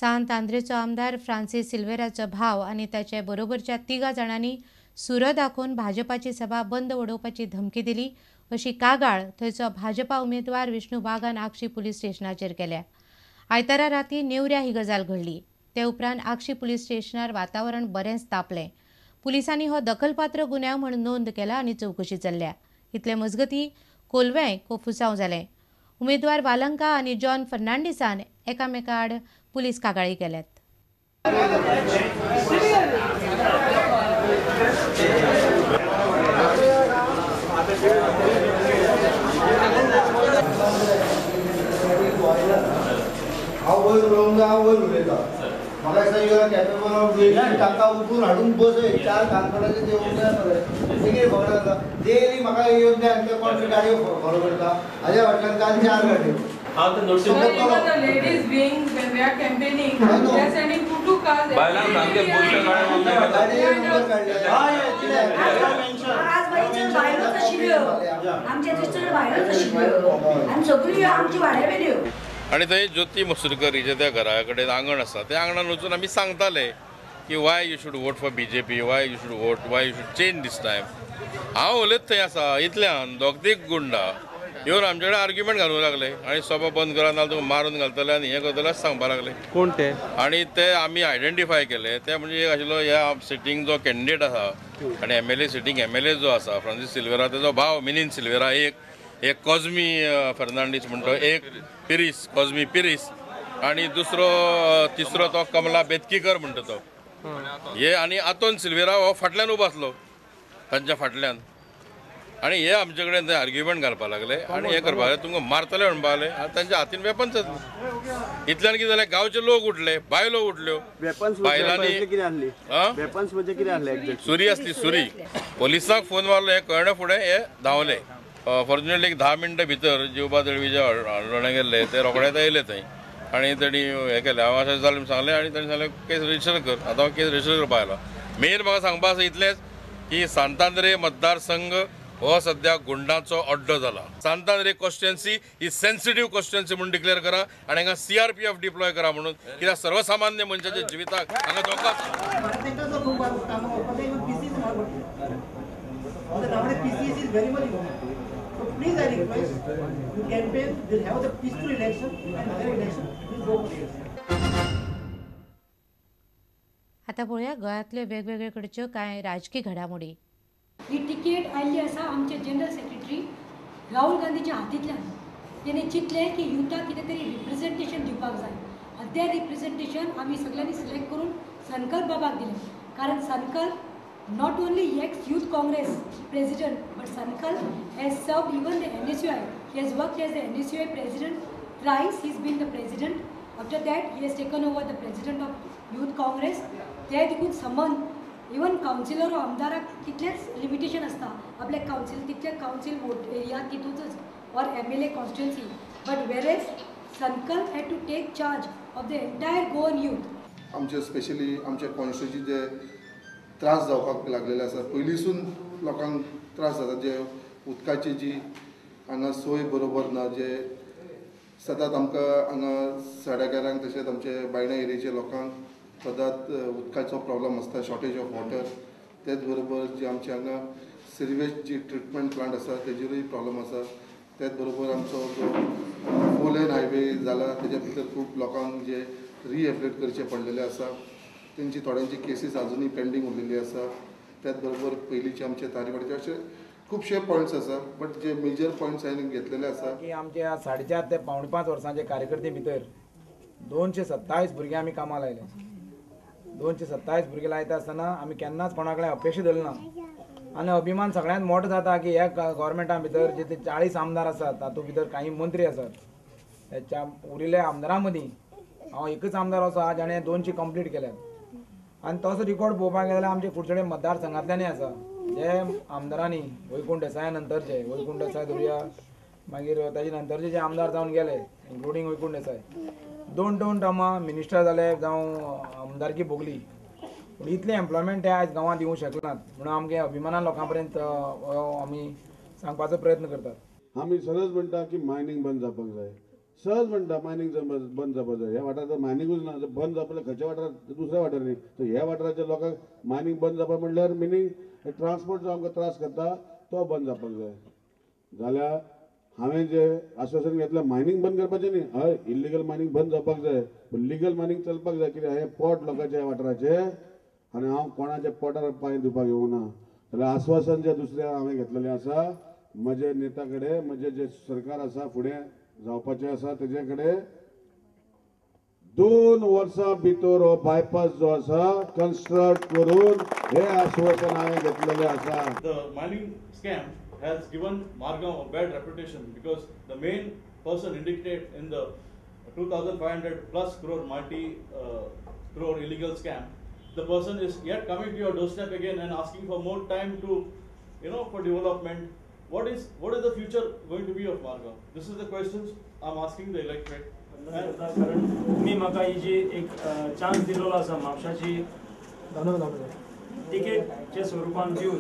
सांत आंद्रेचो आमदार फ्रांसीस सिल्वेराचो भाव आनी ताचे बरोबरच्या 3 जाणांनी सुरो दाखोवन भाजपाची सभा बंद उडोवपाची धमकी दिली अशी कागाळ थंयचो भाजपा उमेदवार विष्णू बागान आगशी पुलीस स्टेशनाचेर केल्या। आयतारा राती नेवऱ्या ही गजाल घडली। ते उपरांत आगशी पुलीस स्टेशनार वातावरण बरेंच तापलें। पुलिसांनी हो दखलपात्र गुन्यांव म्हूण नोंद केला आनी चवकशी चल्ल्या। इतले मजगतीं कोलवें कोफुसांव जालें। उमेदवार वालंका आनी जॉन फर्नांडिसान एकामेका आड पुलीस कागाळी केल्यात। हांव वयर उलोवंक हांव वयर उलयतां म्हाका दिसता you are capable of doing ताका उठून हाडून बसय 4 कानफडाचे देवूंक जाय मरे ते कितें खबर आसा डेली म्हाका येवन जाय आनी ते कोण गाडयो फॉलो करता हाज्या फाटल्यान काल 4 गाडयो हांव ते नोटीस करता ladies being when we are campaigning they are sending 2 cars बायलांक सामके बोलचे गाडये नंबर काडले आज बाईच्यो बायलोच आशिल्ल्यो आमचे दिसतल्यो बायलोच आशिल्ल्यो आनी सगळ्यो आमची वाड्यावेल्यो। आणि थंय ज्योती मसुरकर हिचे त्या घरा कडेन आंगण आसा त्या आंगणान वचून आमी सांगताले की why you should vote for BJP why you should change this time. हांव उलयत थंय आसा इतल्यान दोग गुंडा येवन आमचे कडेन आर्ग्युमेंट घालूंक लागले आनी सभा बंद करा नाल्यार तुका मारून घालतले आनी हें करतले सांगपाक लागले। कोण ते? आनी ते आमी आयडेंटिफाय केले ते म्हणजे एक आशिल्लो ह्या सिटींग जो कॅन्डिडेट आसा आनी एमएलए सिटींग एमएलए जो आसा फ्रांसीस सिल्वेरा तेजो भाव मिलिंद सिल्वेरा एक कॉझमी फर्नांडीस म्हणतो एक पिरीस कॉझमी पिरीस आनी तिसरो तो कमला बेतकीकर म्हणटा तो हे आनी आतोन सिल्वेरा हो फाटल्यान उबो आसलो तांच्या फाटल्यान आनी हे आमचे कडेन थंय आर्ग्युमेंट घालपाक लागले आनी हे करपाक लागले तुमकां मारतले म्हणपाक लागले आनी तांच्या हातीन वेपन्स आसले। इतल्यान कितें जालें गांवचे लोक उठले बायलो उठल्यो बायलांनी सुरी आसली सुरी पोलिसांक फोन मारलो हे कळना फुडें हे धांवले। फॉर्च्युनेटली 10 मिनटां भितर जिवबा दळवीचे हडोवणे गेल्ले ते रोखडेच येयले थंय आनी तेणी हें केलें हांव अशें जालें सांगलें आनी ताणें सांगलें केस रजिस्टर कर। आतां हांव केस रजिस्टर करपाक आयलो। मेन म्हाका सांगपाक आसा इतलेंच की सांतांद्रे मतदारसंघ हो सद्या गुंडांचो अड्डो जाला। सांतांद्रे कॉन्स्टिट्युएन्सी ही सेन्सिटीव कॉन्स्टिट्युएन्सी म्हणून डिक्लेअर करा आनी हांगा CRPF डिप्लॉय करा म्हणून कित्याक सर्वसामान्य मनशाच्या जिविताक हांगा धोको Please, I request you campaign will have the peaceful election and fair election. Please go for it. आता पळोवया गोंयांतल्यो वेगवेगळे कडच्यो कांय राजकीय घडामोडी। ही तिकेट आयिल्ली आसा आमचे जनरल सेक्रेटरी राहुल गांधीच्या हातींतल्यान। तेणें चिंतलें की युथाक कितें तरी रिप्रेझेंटेशन दिवपाक जाय आनी तें रिप्रेझेंटेशन आमी सगळ्यांनी सिलेक्ट करून संकल्प बाबाक दिलें कारण संकल्प not only ex-Youth Congress president, but Sankal has served even the NSUI. He has worked as the NSUI president thrice. He's been the president. After that, he has taken over the president of Youth Congress. त्या देखून संबंध even councillor आमदाराक कितलेच limitation आसता आपले council तितले council vote area तितूंतच और MLA कॉन्स्टिट्युएन्सी बट वेरेज संकल had to take charge of the entire Goan youth. आमचे स्पेशली आमच्या कॉन्स्टिट्युएन्सी जे त्रास जावपाक लागलेले आसा पयलींसून लोकांक त्रास जाता जे उदकाची जी हांगा सोय बरोबर ना जे सदांच आमकां हांगा सड्याकारांक तशेंच आमचे बायणा एरियेच्या लोकांक सदांच उदकाचो प्रॉब्लम आसता शॉर्टेज ऑफ वॉटर तेच बरोबर जे आमचे हांगा सिरवेज जी ट्रिटमेंट प्लांट आसा तेजेरूय प्रॉब्लम आसा तेच बरोबर आमचो जो 4 लेन हायवे जाला तेज्या भितर खूब लोकांक जे रिएफलेट करचे पडलेले आसा तेंची थोड्यांची केसीस अजुनूय पेंडींग उरलेली आसा त्याच बरोबर पयलींचे आमचे तारीवाडीचे अशे खुबशे पॉयंट्स आसा बट जे मेजर पॉयंट्स हांवें घेतलेले आसा की आमच्या 4.5 ते 5.5 वर्सांचे कार्यकर्ते भितर 227 भुरगे आमी कामां लायले। 227 भुरगे लायता आसतना आमी केन्नाच कोणा कडेन अपेक्षा धरली ना आनी अभिमान सगळ्यांत मोठो जाता की ह्या गव्हर्मेंटा भितर जितले 40 आमदार आसात तातूंत भितर काही मंत्री आसात त्याच्या उरिल्ल्या आमदारां मदीं हांव एकच आमदार आसा जाणें 200 कंप्लीट केल्यात आनी तसो रिकॉर्ड पळोवपाक गेल्यार आमचे कुडचडे मतदारसंघांतल्यानय आसा जे आमदारांनी वैकुंठ देसाय नंतरचे वैकुंठ देसाय धरुया मागीर ताजे नंतरचे जे आमदार जावन गेले इन्क्लुडींग वैकुंठ देसाय 2 टर्मां मिनिस्टर जाले जावं आमदारकी भोगली पूण इतलें एम्प्लॉयमेंट ते आयज गांवांत दिवंक शकनात म्हणून आमगे अभिमानान लोकां पर्यंत आमी सांगपाचो प्रयत्न करतात। आमी सदांच म्हणटा की मायनींग बंद जावपाक जाय सहज म्हणटा मायनींग बंद जावपा जाय. ह्या वाठारांत मायनिंगूच ना, बंद जावपाक खंयच्या वाठारांत दुसऱ्या वाठारांनी. सो ह्या वाठाराच्या लोकांक मायनींग बंद जावपा म्हणल्यार मिनींग ट्रान्सपोर्ट जो आमकां त्रास करता तो बंद जावपाक जाय. जाल्यार हांवें जे आश्वासन घेतलें मायनींग बंद करपाचें न्ही, हय इल्लिगल मायनींग बंद जावपाक जाय, पूण लिगल मायनींग चलपाक जाय. कित्याक हे पोट लोकांचे ह्या वाठाराचे आनी हांव कोणाच्या पोटार पांय दिवपाक येवना. जाल्यार आश्वासन जे दुसऱ्या हांवें घेतलेलें आसा, म्हजे नेता कडेन म्हजें जे सरकार आसा फुडें जावपाचें आसा तेजे कडेन 2 वर्सां भितर हो बायपास जो आसा कन्स्ट्रक्ट करून हे आश्वासन हांवें घेतलेलें आसा. The mining scam has given Margam a bad reputation because the main person indicated in the 2,500 plus crore crore illegal scam, the person is yet coming to your doorstep again and asking for more time to, for development. What is the future going to be of Margam? This is the questions I'm asking the electorate. कारण तुम्ही म्हाका ही जी एक chance दिलेलो आसा म्हापशाची तिकेटच्या स्वरूपान दिवन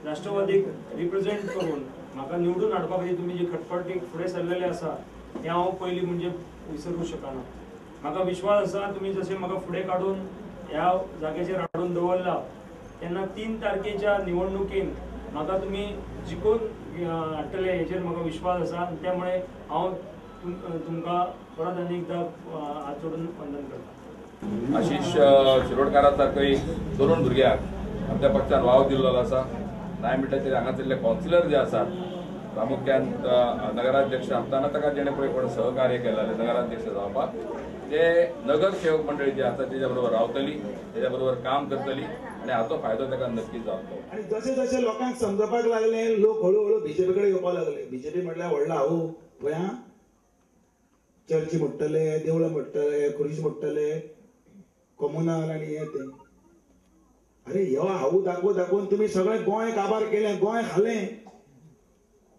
राष्ट्रवादीक represent करून म्हाका निवडून हाडपा खातीर तुमी जी खटपटीक फुडें सरलेले आसा हें हांव पयलीं म्हणजे विसरूंक शकना. म्हाका विश्वास आसा तुमी जशें म्हाका फुडें काडून ह्या जाग्याचेर हाडून दवरला तेन्ना 3 तारखेच्या निवडणुकेन म्हाका तुमी जिखून हाडटले हेचेर म्हाका विश्वास आसा. त्यामुळे हांव तुमकां परत आनी एकदां हात जोडून वंदन करता. आशिष शिरोडकारा सारको तरुण भुरग्याक आमच्या पक्षान वाव दिल्लो आसा. नाही म्हटल्यार ते हांगासरले कावन्सिलर जे आसात प्रामुख्यान नगराध्यक्ष आसतना ताका जेणे पळय कोण सहकार्य केलेले नगराध्यक्ष जावपाक ते नगरसेवक मंडळी जी आसा तेज्या बरोबर रावतली, तेज्या बरोबर काम करतली आनी हाचो फायदो ताका नक्कीच जातलो. आणि जसे जसे लोकांक समजपाक लागले लोक हळूहळू बीजेपी कडे येवपाक लागले. बीजेपी म्हटल्यार व्हडला हाऊ गोंया चर्ची म्हणटले, देवळां म्हणटले, खुर्ची म्हणटले, कम्युनल आनी हे ते. अरे ह्यो हाऊ दाखोवन तुम्ही सगळें गोंय काबार केलें, गोंय खालें.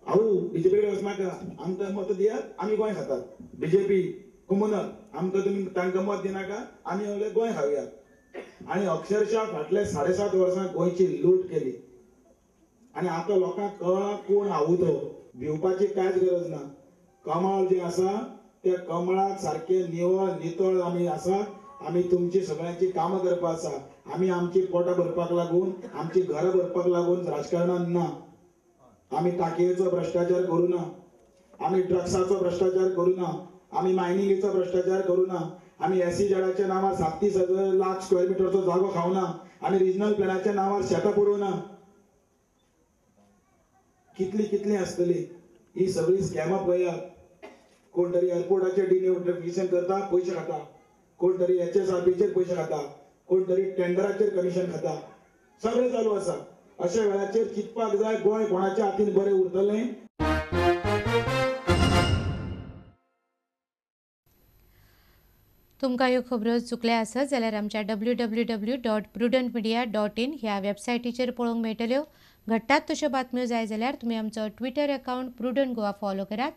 हाऊ बीजेपी कडेन वचनाका, आमकां मत दियात आमी गोंय खातात. बीजेपी कम्युनल आमकां तुमी तांकां मत दिनाका, आमी गोंय खावया. आणि अक्षरशः फाटले 7.5 वर्सां गोंयची लूट केली. आणि आता लोकांक कळ्ळां कोण हाऊ तो. भिवपाची कांयच गरज ना. कमळ जे आसा त्या कमळाक सारखे निवळ नितळ आमी आसा. आमी तुमची सगळ्यांची कामां करपाक आसा. आमी आमची पोटां भरपाक लागून, आमची घरां भरपाक लागून राजकारणांत ना. आमी टाकयेचो भ्रष्टाचार करूं ना, आमी ड्रग्साचो भ्रष्टाचार करूं ना, आमी मायनिंगेचो भ्रष्टाचार करूं ना, आमी SC नावार 37 लाख स्क्वेअर मिटरचो जागो खावना, आमी रिजनल प्लॅनाच्या नावार शेतां पुरोवं ना. कितली आसतली ही सगळी स्कॅमां पळयात. कोण तरी एअरपोर्टाचेर डिनोटिफिकेशन करता, पयशे खाता. कोण तरी HSRPचेर पयशे खाता. कोण तरी टेंडराचेर कमिशन खाता. सगळें चालू आसा. अशा वेळाचेर चिंतपाक जाय गोंय कोणाच्या हातीन बरें उरतलें. तुमकां ह्यो खबरो चुकल्या आसत जाल्यार आमच्या www.prudentmedia.in ह्या वेबसायटीचेर पळोवंक मेळटल्यो. घडटात तश्यो बातम्यो जाय जाल्यार तुमी आमचो Twitter account prudent Goa follow करात.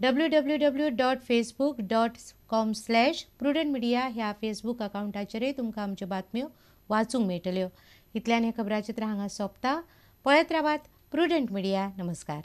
www.facebook.com/prudentmedia ह्या फेसबूक अकावंटाचेरय तुमकां आमच्यो बातम्यो वाचूंक मेळटल्यो. इतल्यान हे खबरां चित्र हांगा सोंपता. पळयत रावात प्रुडंट मिडिया. नमस्कार.